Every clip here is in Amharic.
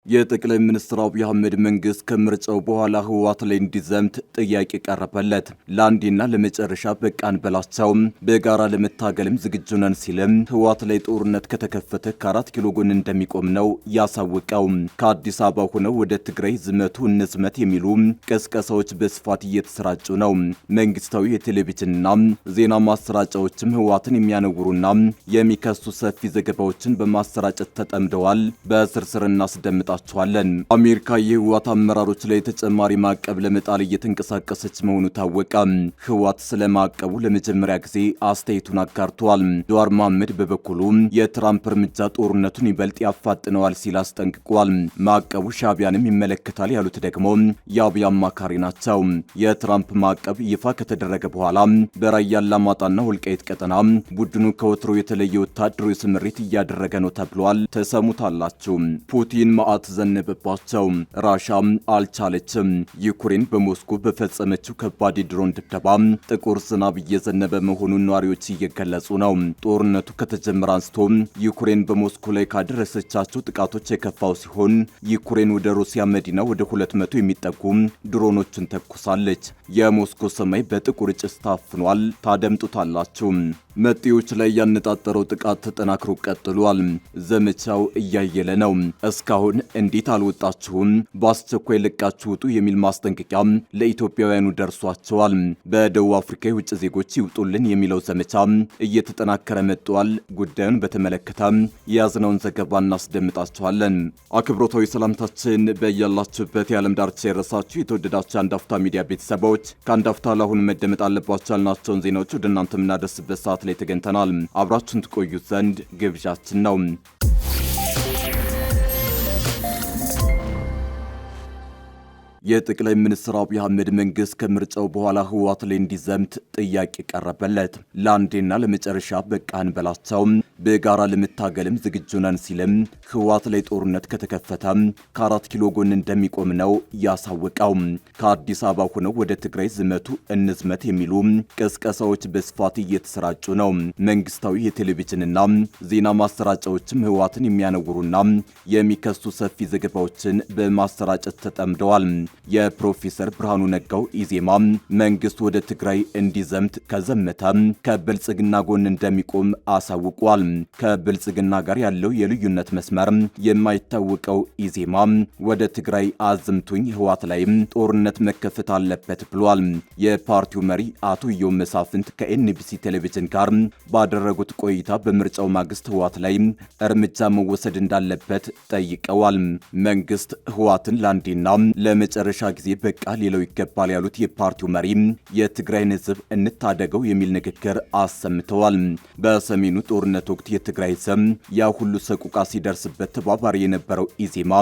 የጠቅላይ ሚኒስትር አብይ አህመድ መንግስት ከምርጫው በኋላ ህወሓት ላይ እንዲዘምት ጥያቄ ቀረበለት። ለአንዴና ለመጨረሻ በቃን በላቸው፣ በጋራ ለመታገልም ዝግጁ ነን ሲልም ህወሓት ላይ ጦርነት ከተከፈተ ከ4 ኪሎ ጎን እንደሚቆም ነው ያሳወቀው። ከአዲስ አበባ ሆነው ወደ ትግራይ ዝመቱ እንዝመት የሚሉ ቀስቀሳዎች በስፋት እየተሰራጩ ነው። መንግስታዊ የቴሌቪዥንና ዜና ማሰራጫዎችም ህወሓትን የሚያነውሩና የሚከሱ ሰፊ ዘገባዎችን በማሰራጨት ተጠምደዋል። በስርስር እናስደምጣ አሜሪካ የህወሓት አመራሮች ላይ ተጨማሪ ማዕቀብ ለመጣል እየተንቀሳቀሰች መሆኑ ታወቀ። ህወሓት ስለ ማዕቀቡ ለመጀመሪያ ጊዜ አስተያየቱን አጋርቷል። ጀዋር መሐመድ በበኩሉ የትራምፕ እርምጃ ጦርነቱን ይበልጥ ያፋጥነዋል ሲል አስጠንቅቋል። ማዕቀቡ ሻዕቢያንም ይመለከታል ያሉት ደግሞ የአብይ አማካሪ ናቸው። የትራምፕ ማዕቀብ ይፋ ከተደረገ በኋላ በራያ አላማጣና ወልቃይት ቀጠና ቡድኑ ከወትሮ የተለየ ወታደራዊ ስምሪት እያደረገ ነው ተብሏል። ተሰሙታላችሁ። ፑቲን ዘነበባቸው። ራሻም አልቻለችም። ዩክሬን በሞስኮ በፈጸመችው ከባድ የድሮን ድብደባ ጥቁር ዝናብ እየዘነበ መሆኑን ነዋሪዎች እየገለጹ ነው። ጦርነቱ ከተጀመረ አንስቶ ዩክሬን በሞስኮ ላይ ካደረሰቻቸው ጥቃቶች የከፋው ሲሆን ዩክሬን ወደ ሩሲያ መዲና ወደ 200 የሚጠጉ ድሮኖችን ተኩሳለች። የሞስኮ ሰማይ በጥቁር ጭስ ታፍኗል። ታደምጡታላችሁ። መጤዎች ላይ ያነጣጠረው ጥቃት ተጠናክሮ ቀጥሏል። ዘመቻው እያየለ ነው። እስካሁን እንዴት አልወጣችሁም? በአስቸኳይ ለቃችሁ ውጡ የሚል ማስጠንቀቂያ ለኢትዮጵያውያኑ ደርሷቸዋል። በደቡብ አፍሪካ የውጭ ዜጎች ይውጡልን የሚለው ዘመቻ እየተጠናከረ መጥቷል። ጉዳዩን በተመለከተ የያዝነውን ዘገባ እናስደምጣችኋለን። አክብሮታዊ ሰላምታችን በያላችሁበት የዓለም ዳርቻ የረሳችሁ የተወደዳችሁ አንድ አፍታ ሚዲያ ቤተሰቦች ከአንድ አፍታ ለአሁኑ መደመጥ አለባቸው ያልናቸውን ዜናዎች ወደ እናንተ የምናደርስበት ሰዓት ላይ ተገኝተናል። አብራችሁን ትቆዩት ዘንድ ግብዣችን ነው። የጠቅላይ ሚኒስትር አብይ አህመድ መንግስት ከምርጫው በኋላ ህወሓት ላይ እንዲዘምት ጥያቄ ቀረበለት። ለአንዴና ለመጨረሻ በቃን በላቸው፣ በጋራ ለመታገልም ዝግጁ ነን ሲልም ህወሓት ላይ ጦርነት ከተከፈተ ከ4 ኪሎ ጎን እንደሚቆም ነው ያሳወቀው። ከአዲስ አበባ ሆነው ወደ ትግራይ ዝመቱ እንዝመት የሚሉ ቀስቀሳዎች በስፋት እየተሰራጩ ነው። መንግስታዊ የቴሌቪዥንና ዜና ማሰራጫዎችም ህወሓትን የሚያነውሩና የሚከሱ ሰፊ ዘገባዎችን በማሰራጨት ተጠምደዋል። የፕሮፌሰር ብርሃኑ ነጋው ኢዜማ መንግስት ወደ ትግራይ እንዲዘምት ከዘመተ ከብልጽግና ጎን እንደሚቆም አሳውቋል። ከብልጽግና ጋር ያለው የልዩነት መስመር የማይታወቀው ኢዜማ ወደ ትግራይ አዝምቱኝ፣ ህወሓት ላይ ጦርነት መከፈት አለበት ብሏል። የፓርቲው መሪ አቶ ኢዮብ መሳፍንት ከኤንቢሲ ቴሌቪዥን ጋር ባደረጉት ቆይታ በምርጫው ማግስት ህወሓት ላይ እርምጃ መወሰድ እንዳለበት ጠይቀዋል። መንግስት ህወሓትን ለአንዴና ለመጨረሻ ጊዜ በቃ ሊለው ይገባል ያሉት የፓርቲው መሪ የትግራይን ህዝብ እንታደገው የሚል ንግግር አሰምተዋል። በሰሜኑ ጦርነት ወቅት የትግራይ ህዝብ ያ ሁሉ ሰቁቃ ሲደርስበት ተባባሪ የነበረው ኢዜማ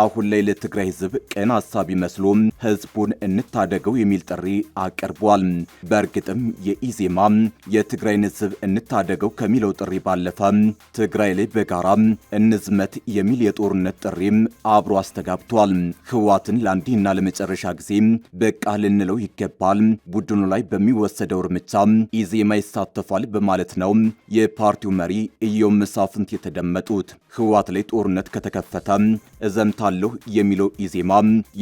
አሁን ላይ ለትግራይ ህዝብ ቀን ሐሳቢ መስሎ ህዝቡን እንታደገው የሚል ጥሪ አቅርቧል። በእርግጥም የኢዜማ የትግራይን ህዝብ እንታደገው ከሚለው ጥሪ ባለፈ ትግራይ ላይ በጋራ እንዝመት የሚል የጦርነት ጥሪም አብሮ አስተጋብቷል። ህወሓትን ለአንዴና ለመጨረሻ ጊዜ በቃ ልንለው ይገባል፣ ቡድኑ ላይ በሚወሰደው እርምጃ ኢዜማ ይሳተፋል በማለት ነው የፓርቲው መሪ ኢዮብ መሳፍንት የተደመጡት። ህወሓት ላይ ጦርነት ከተከፈተ እዘምታለሁ የሚለው ኢዜማ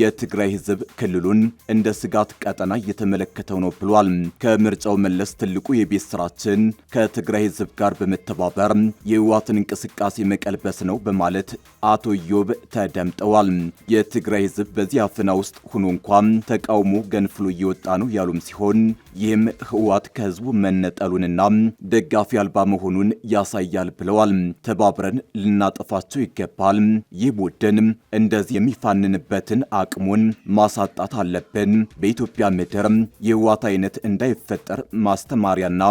የትግራይ ህዝብ ክልሉን እንደ ስጋት ቀጠና እየተመለከተው ነው ብሏል። ከምርጫው መለስ ትልቁ የቤት ስራችን ከትግራይ ህዝብ ጋር በመተባበር የህወሓትን እንቅስቃሴ መቀልበስ ነው በማለት አቶ ኢዮብ ተደምጠዋል። የትግራይ ህዝብ በዚህ አፍና ውስጥ ሆኖ እንኳን ተቃውሞ ገንፍሎ እየወጣ ነው ያሉም ሲሆን ይህም ህወሓት ከህዝቡ መነጠሉንና ደጋፊ አልባ መሆኑን ያሳያል ብለዋል። ተባብረን ልናጠፋቸው ይገባል። ይህ ቡድን እንደዚህ የሚፋንንበትን አቅሙን ማሳጣት አለብን። በኢትዮጵያ ምድር የህወሓት አይነት እንዳይፈጠር ማስተማሪያና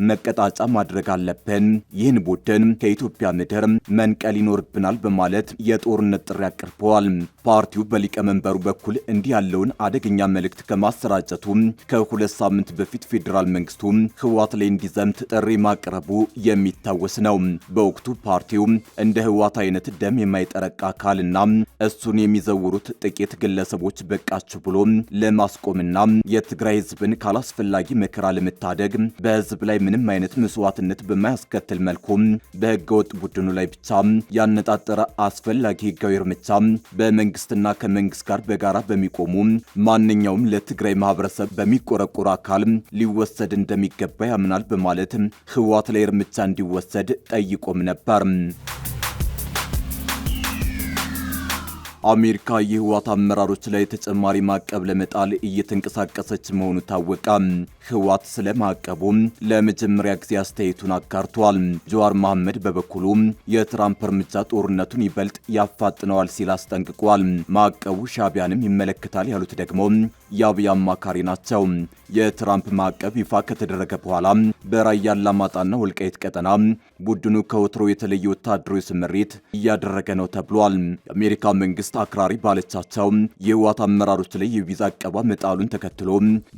መቀጣጫ ማድረግ አለብን። ይህን ቡድን ከኢትዮጵያ ምድር መንቀል ይኖርብናል በማለት የጦርነት ጥሪ አቅርበዋል። ፓርቲው በሊቀመንበሩ በኩል እንዲህ ያለውን አደገኛ መልእክት ከማሰራጨቱ ከ2 ሳምንት በፊት ፌዴራል መንግስቱ ህወሓት ላይ እንዲዘምት ጥሪ ማቅረቡ የሚታ የሚታወስ ነው። በወቅቱ ፓርቲው እንደ ህወሓት አይነት ደም የማይጠረቃ አካልና እሱን የሚዘውሩት ጥቂት ግለሰቦች በቃችሁ ብሎ ለማስቆምና የትግራይ ህዝብን ካላስፈላጊ መከራ ለመታደግ በህዝብ ላይ ምንም አይነት መስዋዕትነት በማያስከትል መልኩ በህገወጥ ቡድኑ ላይ ብቻ ያነጣጠረ አስፈላጊ ህጋዊ እርምጃ በመንግስትና ከመንግስት ጋር በጋራ በሚቆሙ ማንኛውም ለትግራይ ማህበረሰብ በሚቆረቆር አካል ሊወሰድ እንደሚገባ ያምናል በማለት ህወሓት ላይ እርምጃ እንዲወሰድ ጠይቆም ነበር። አሜሪካ የህወሓት አመራሮች ላይ ተጨማሪ ማዕቀብ ለመጣል እየተንቀሳቀሰች መሆኑ ታወቀ። ህወሓት ስለ ማዕቀቡ ለመጀመሪያ ጊዜ አስተያየቱን አጋርቷል። ጀዋር መሐመድ በበኩሉ የትራምፕ እርምጃ ጦርነቱን ይበልጥ ያፋጥነዋል ሲል አስጠንቅቋል። ማዕቀቡ ሻዕቢያንም ይመለከታል ያሉት ደግሞ የአብይ አማካሪ ናቸው። የትራምፕ ማዕቀብ ይፋ ከተደረገ በኋላ በራያ አላማጣና ወልቃይት ቀጠና ቡድኑ ከወትሮ የተለየ ወታደራዊ ስምሪት እያደረገ ነው ተብሏል። የአሜሪካ መንግስት አክራሪ ባለቻቸው የህወሓት አመራሮች ላይ የቪዛ አቀባ መጣሉን ተከትሎ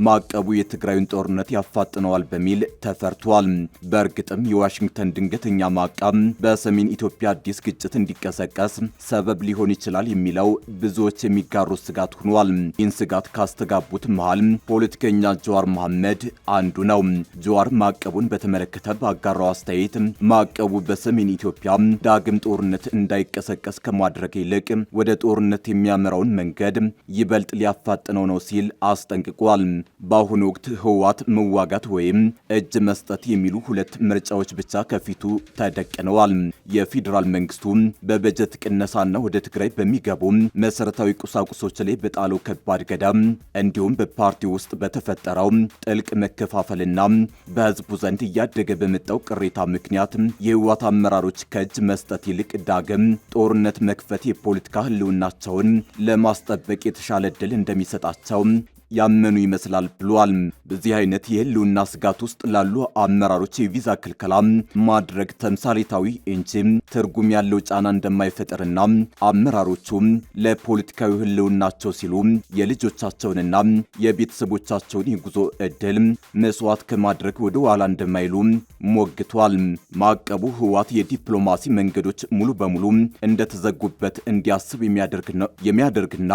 ማዕቀቡ የትግራዩን ጦርነት ያፋጥነዋል በሚል ተፈርቷል። በእርግጥም የዋሽንግተን ድንገተኛ ማዕቀብ በሰሜን ኢትዮጵያ አዲስ ግጭት እንዲቀሰቀስ ሰበብ ሊሆን ይችላል የሚለው ብዙዎች የሚጋሩት ስጋት ሆኗል። ይህን ስጋት ካስተጋቡት መሃል ፖለቲከኛ ጀዋር መሐመድ አንዱ ነው። ጀዋር ማዕቀቡን በተመለከተ ባጋራው አስተያየት ማዕቀቡ በሰሜን ኢትዮጵያ ዳግም ጦርነት እንዳይቀሰቀስ ከማድረግ ይልቅ ወደ ጦርነት የሚያመራውን መንገድ ይበልጥ ሊያፋጥነው ነው ሲል አስጠንቅቋል። በአሁኑ ወቅት ህወሓት መዋጋት ወይም እጅ መስጠት የሚሉ ሁለት ምርጫዎች ብቻ ከፊቱ ተደቅነዋል። የፌዴራል መንግስቱ በበጀት ቅነሳና ወደ ትግራይ በሚገቡ መሰረታዊ ቁሳቁሶች ላይ በጣለው ከባድ ገዳም እንዲሁም በፓርቲ ውስጥ በተፈጠረው ጥልቅ መከፋፈልና በህዝቡ ዘንድ እያደገ በመጣው ቅሬታ ምክንያት የህወሓት አመራሮች ከእጅ መስጠት ይልቅ ዳግም ጦርነት መክፈት የፖለቲካ ህልውናቸውን ለማስጠበቅ የተሻለ ዕድል እንደሚሰጣቸው ያመኑ ይመስላል ብሏል። በዚህ አይነት የህልውና ስጋት ውስጥ ላሉ አመራሮች የቪዛ ክልከላ ማድረግ ተምሳሌታዊ እንጂ ትርጉም ያለው ጫና እንደማይፈጠርና አመራሮቹ ለፖለቲካዊ ህልውናቸው ሲሉ የልጆቻቸውንና የቤተሰቦቻቸውን የጉዞ ዕድል መስዋዕት ከማድረግ ወደ ኋላ እንደማይሉ ሞግቷል። ማዕቀቡ ህወሓት የዲፕሎማሲ መንገዶች ሙሉ በሙሉ እንደተዘጉበት እንዲያስብ የሚያደርግና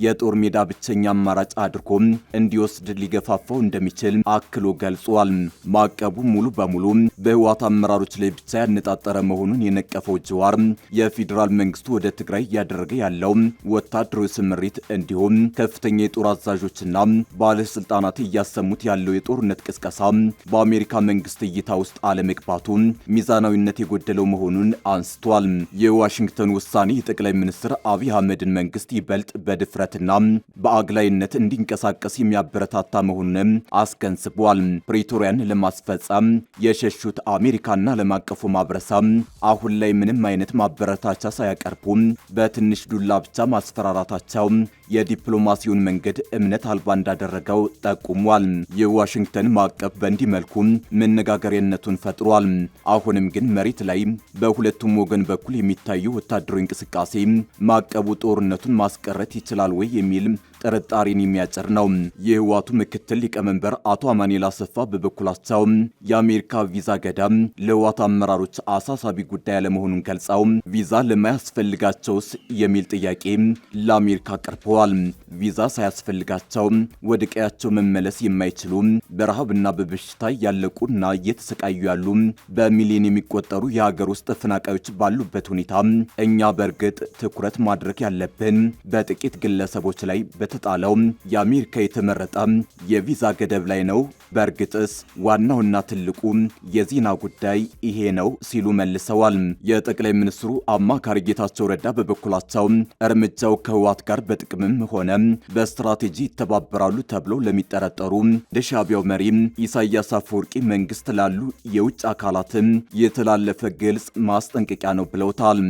የጦር ሜዳ ብቸኛ አማራጭ አድርጎ እንዲወስድ ሊገፋፋው እንደሚችል አክሎ ገልጿል። ማዕቀቡ ሙሉ በሙሉ በህወሓት አመራሮች ላይ ብቻ ያነጣጠረ መሆኑን የነቀፈው ጀዋር የፌዴራል መንግስቱ ወደ ትግራይ እያደረገ ያለው ወታደራዊ ስምሪት እንዲሁም ከፍተኛ የጦር አዛዦችና ባለስልጣናት እያሰሙት ያለው የጦርነት ቅስቀሳ በአሜሪካ መንግስት እይታ ውስጥ አለመግባቱ ሚዛናዊነት የጎደለው መሆኑን አንስቷል። የዋሽንግተን ውሳኔ የጠቅላይ ሚኒስትር አብይ አህመድን መንግስት ይበልጥ በድፍረትና በአግላይነት እንዲንቀሳቀስ የሚያበረታታ መሆኑን አስገንዝቧል። ፕሪቶሪያን ለማስፈጸም የሸሹት አሜሪካና ዓለም አቀፉ ማህበረሰብ አሁን ላይ ምንም አይነት ማበረታቻ ሳያቀርቡ በትንሽ ዱላ ብቻ ማስፈራራታቸው የዲፕሎማሲውን መንገድ እምነት አልባ እንዳደረገው ጠቁሟል። የዋሽንግተን ማዕቀብ በእንዲህ መልኩ መነጋገሪያነቱን ፈጥሯል። አሁንም ግን መሬት ላይ በሁለቱም ወገን በኩል የሚታየው ወታደራዊ እንቅስቃሴ ማዕቀቡ ጦርነቱን ማስቀረት ይችላል ወይ የሚል ጥርጣሬን የሚያጭር ነው። የህወሓቱ ምክትል ሊቀመንበር አቶ አማኑኤል አሰፋ በበኩላቸው የአሜሪካ ቪዛ ገዳም ለህወሓት አመራሮች አሳሳቢ ጉዳይ አለመሆኑን ገልጸው ቪዛ ለማያስፈልጋቸውስ የሚል ጥያቄ ለአሜሪካ ቀርበዋል። ቪዛ ሳያስፈልጋቸው ወደ ቀያቸው መመለስ የማይችሉ በረሃብና በበሽታ ያለቁና እየተሰቃዩ ያሉ በሚሊዮን የሚቆጠሩ የሀገር ውስጥ ተፈናቃዮች ባሉበት ሁኔታ እኛ በእርግጥ ትኩረት ማድረግ ያለብን በጥቂት ግለሰቦች ላይ በተጣለው የአሜሪካ የተመረጠ የቪዛ ገደብ ላይ ነው። በእርግጥስ ዋናውና ትልቁ የዜና ጉዳይ ይሄ ነው ሲሉ መልሰዋል። የጠቅላይ ሚኒስትሩ አማካሪ ጌታቸው ረዳ በበኩላቸው እርምጃው ከህወሓት ጋር በጥቅምም ሆነ በስትራቴጂ ይተባበራሉ ተብለው ለሚጠረጠሩ ለሻዕቢያው መሪ ኢሳያስ አፈወርቂ መንግስት ላሉ የውጭ አካላትም የተላለፈ ግልጽ ማስጠንቀቂያ ነው ብለውታል።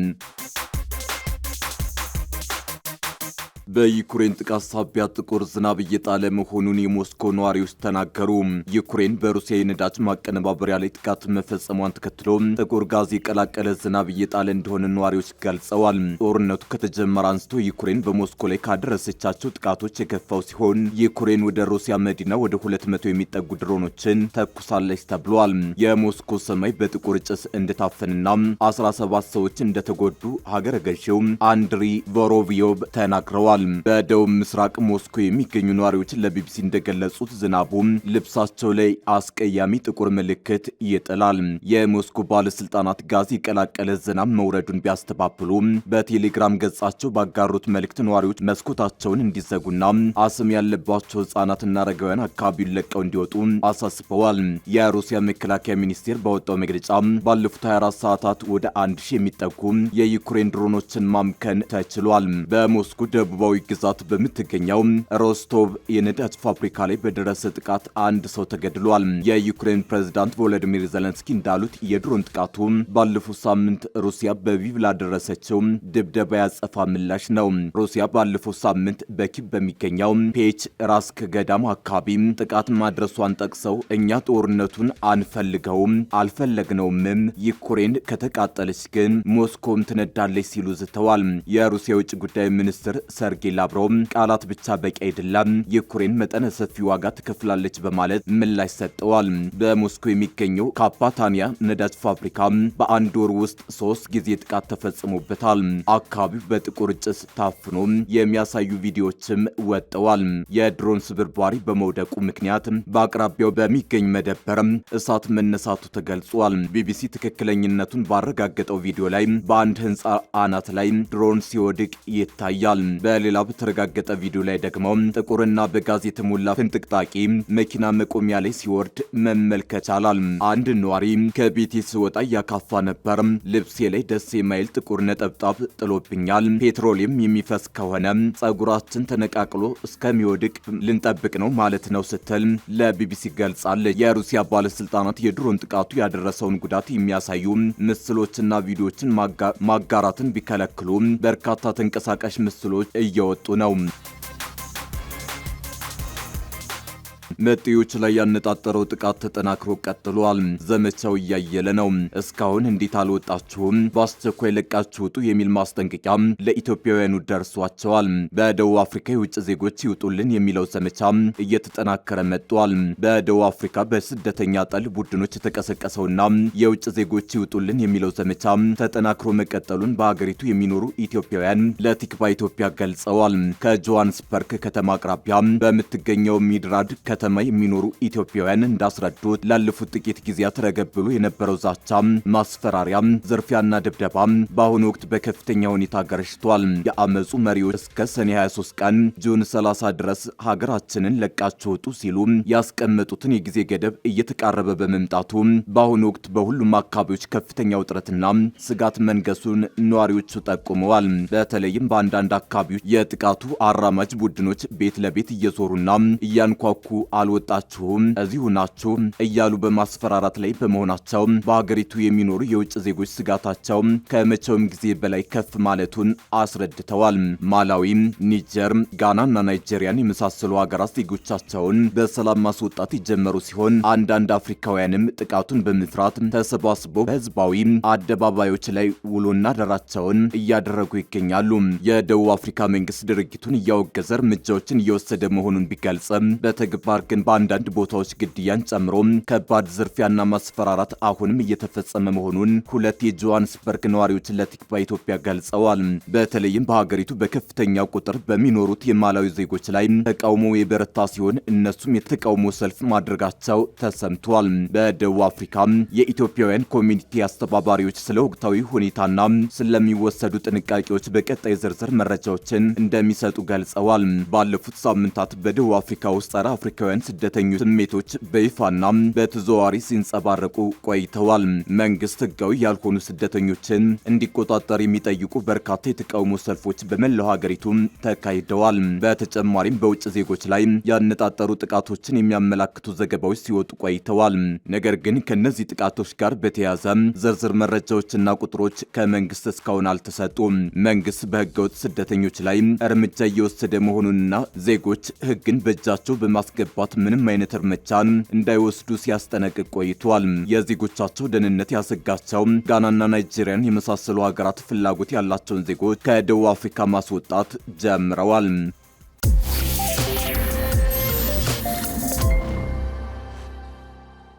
በዩክሬን ጥቃት ሳቢያ ጥቁር ዝናብ እየጣለ መሆኑን የሞስኮ ነዋሪዎች ተናገሩ። ዩክሬን በሩሲያ የነዳጅ ማቀነባበሪያ ላይ ጥቃት መፈጸሟን ተከትሎ ጥቁር ጋዝ የቀላቀለ ዝናብ እየጣለ እንደሆነ ነዋሪዎች ገልጸዋል። ጦርነቱ ከተጀመረ አንስቶ ዩክሬን በሞስኮ ላይ ካደረሰቻቸው ጥቃቶች የከፋው ሲሆን ዩክሬን ወደ ሩሲያ መዲና ወደ 200 የሚጠጉ ድሮኖችን ተኩሳለች ተብሏል። የሞስኮ ሰማይ በጥቁር ጭስ እንደታፈንና 17 ሰዎች እንደተጎዱ ሀገረ ገዢው አንድሪ ቮሮቪዮቭ ተናግረዋል። በደቡብ ምስራቅ ሞስኮ የሚገኙ ነዋሪዎች ለቢቢሲ እንደገለጹት ዝናቡ ልብሳቸው ላይ አስቀያሚ ጥቁር ምልክት ይጥላል። የሞስኮ ባለስልጣናት ጋዝ የቀላቀለ ዝናብ መውረዱን ቢያስተባብሉ በቴሌግራም ገጻቸው ባጋሩት መልእክት ነዋሪዎች መስኮታቸውን እንዲዘጉና አስም ያለባቸው ህጻናትና አረጋውያን አካባቢውን ለቀው እንዲወጡ አሳስበዋል። የሩሲያ መከላከያ ሚኒስቴር ባወጣው መግለጫ ባለፉት 24 ሰዓታት ወደ 1000 የሚጠጉ የዩክሬን ድሮኖችን ማምከን ተችሏል። በሞስኮ ደቡባዊ ግዛት በምትገኘው ሮስቶቭ የነዳጅ ፋብሪካ ላይ በደረሰ ጥቃት አንድ ሰው ተገድሏል። የዩክሬን ፕሬዝዳንት ቮሎዲሚር ዜሌንስኪ እንዳሉት የድሮን ጥቃቱ ባለፈው ሳምንት ሩሲያ በቪቭ ላደረሰችው ድብደባ ያጸፋ ምላሽ ነው። ሩሲያ ባለፈው ሳምንት በኪቭ በሚገኘው ፔች ራስክ ገዳም አካባቢ ጥቃት ማድረሷን ጠቅሰው እኛ ጦርነቱን አንፈልገውም አልፈለግነውም፣ ዩክሬን ከተቃጠለች ግን ሞስኮም ትነዳለች ሲሉ ዝተዋል። የሩሲያ የውጭ ጉዳይ ሚኒስትር ሰርጌይ ላቭሮቭ ቃላት ብቻ በቂ አይደለም፣ ዩክሬን መጠነ ሰፊ ዋጋ ትከፍላለች በማለት ምላሽ ሰጥተዋል። በሞስኮ የሚገኘው ካፓታኒያ ነዳጅ ፋብሪካ በአንድ ወር ውስጥ 3 ጊዜ ጥቃት ተፈጽሞበታል። አካባቢው በጥቁር ጭስ ታፍኖ የሚያሳዩ ቪዲዮዎችም ወጥተዋል። የድሮን ስብርባሪ በመውደቁ ምክንያት በአቅራቢያው በሚገኝ መደበር እሳት መነሳቱ ተገልጿል። ቢቢሲ ትክክለኝነቱን ባረጋገጠው ቪዲዮ ላይ በአንድ ህንፃ አናት ላይ ድሮን ሲወድቅ ይታያል። በሌላ በተረጋገጠ ቪዲዮ ላይ ደግሞ ጥቁርና በጋዝ የተሞላ ፍንጥቅጣቂ መኪና መቆሚያ ላይ ሲወርድ መመልከት ቻላል። አንድ ነዋሪ ከቤቴ ስወጣ እያካፋ ነበር፣ ልብሴ ላይ ደስ የማይል ጥቁር ነጠብጣብ ጥሎብኛል፣ ፔትሮሊየም የሚፈስ ከሆነ ጸጉራችን ተነቃቅሎ እስከሚወድቅ ልንጠብቅ ነው ማለት ነው ስትል ለቢቢሲ ገልጻለች። የሩሲያ ባለስልጣናት የድሮን ጥቃቱ ያደረሰውን ጉዳት የሚያሳዩ ምስሎችና ቪዲዮዎችን ማጋራትን ቢከለክሉ በርካታ ተንቀሳቃሽ ምስሎች እየወጡ ነው። መጤዎች ላይ ያነጣጠረው ጥቃት ተጠናክሮ ቀጥሏል። ዘመቻው እያየለ ነው። እስካሁን እንዴት አልወጣችሁም? በአስቸኳይ ለቃችሁ ውጡ የሚል ማስጠንቀቂያ ለኢትዮጵያውያኑ ደርሷቸዋል። በደቡብ አፍሪካ የውጭ ዜጎች ይውጡልን የሚለው ዘመቻ እየተጠናከረ መጥቷል። በደቡብ አፍሪካ በስደተኛ ጠል ቡድኖች የተቀሰቀሰውና የውጭ ዜጎች ይውጡልን የሚለው ዘመቻ ተጠናክሮ መቀጠሉን በሀገሪቱ የሚኖሩ ኢትዮጵያውያን ለቲክቫ ኢትዮጵያ ገልጸዋል። ከጆሃንስበርግ ከተማ አቅራቢያ በምትገኘው ሚድራድ ከተማ የሚኖሩ ኢትዮጵያውያን እንዳስረዱት ላለፉት ጥቂት ጊዜያት ተረገብሎ የነበረው ዛቻ፣ ማስፈራሪያ፣ ዝርፊያና ድብደባ በአሁኑ ወቅት በከፍተኛ ሁኔታ ገረሽቷል። የአመፁ መሪዎች እስከ ሰኔ 23 ቀን ጁን 30 ድረስ ሀገራችንን ለቃችሁ ውጡ ሲሉ ያስቀመጡትን የጊዜ ገደብ እየተቃረበ በመምጣቱ በአሁኑ ወቅት በሁሉም አካባቢዎች ከፍተኛ ውጥረትና ስጋት መንገሱን ነዋሪዎቹ ጠቁመዋል። በተለይም በአንዳንድ አካባቢዎች የጥቃቱ አራማጅ ቡድኖች ቤት ለቤት እየዞሩና እያንኳኩ አልወጣችሁም እዚሁ ናችሁ እያሉ በማስፈራራት ላይ በመሆናቸው በሀገሪቱ የሚኖሩ የውጭ ዜጎች ስጋታቸው ከመቼውም ጊዜ በላይ ከፍ ማለቱን አስረድተዋል። ማላዊ፣ ኒጀር፣ ጋናና ናይጄሪያን የመሳሰሉ ሀገራት ዜጎቻቸውን በሰላም ማስወጣት የጀመሩ ሲሆን አንዳንድ አፍሪካውያንም ጥቃቱን በመፍራት ተሰባስበው በህዝባዊ አደባባዮች ላይ ውሎና ደራቸውን እያደረጉ ይገኛሉ። የደቡብ አፍሪካ መንግስት ድርጊቱን እያወገዘ እርምጃዎችን እየወሰደ መሆኑን ቢገልጽም በተግባር ግን በአንዳንድ ቦታዎች ግድያን ጨምሮ ከባድ ዝርፊያና ማስፈራራት አሁንም እየተፈጸመ መሆኑን ሁለት የጆሃንስበርግ ነዋሪዎች ለቲክቫ ኢትዮጵያ ገልጸዋል። በተለይም በሀገሪቱ በከፍተኛ ቁጥር በሚኖሩት የማላዊ ዜጎች ላይ ተቃውሞ የበረታ ሲሆን እነሱም የተቃውሞ ሰልፍ ማድረጋቸው ተሰምቷል። በደቡብ አፍሪካ የኢትዮጵያውያን ኮሚኒቲ አስተባባሪዎች ስለ ወቅታዊ ሁኔታና ስለሚወሰዱ ጥንቃቄዎች በቀጣይ ዝርዝር መረጃዎችን እንደሚሰጡ ገልጸዋል። ባለፉት ሳምንታት በደቡብ አፍሪካ ውስጥ ጸረ አፍሪካውያን አፍሪካውያን ስደተኞች ስሜቶች በይፋና በተዘዋዋሪ ሲንጸባረቁ ቆይተዋል። መንግስት ህጋዊ ያልሆኑ ስደተኞችን እንዲቆጣጠር የሚጠይቁ በርካታ የተቃውሞ ሰልፎች በመላው ሀገሪቱ ተካሂደዋል። በተጨማሪም በውጭ ዜጎች ላይ ያነጣጠሩ ጥቃቶችን የሚያመላክቱ ዘገባዎች ሲወጡ ቆይተዋል። ነገር ግን ከነዚህ ጥቃቶች ጋር በተያያዘ ዝርዝር መረጃዎችና ቁጥሮች ከመንግስት እስካሁን አልተሰጡም። መንግስት በህገወጥ ስደተኞች ላይ እርምጃ እየወሰደ መሆኑንና ዜጎች ህግን በእጃቸው በማስገባት ምንም አይነት እርምጃ እንዳይወስዱ ሲያስጠነቅቅ ቆይቷል። የዜጎቻቸው ደህንነት ያሰጋቸው ጋናና ናይጄሪያን የመሳሰሉ ሀገራት ፍላጎት ያላቸውን ዜጎች ከደቡብ አፍሪካ ማስወጣት ጀምረዋል።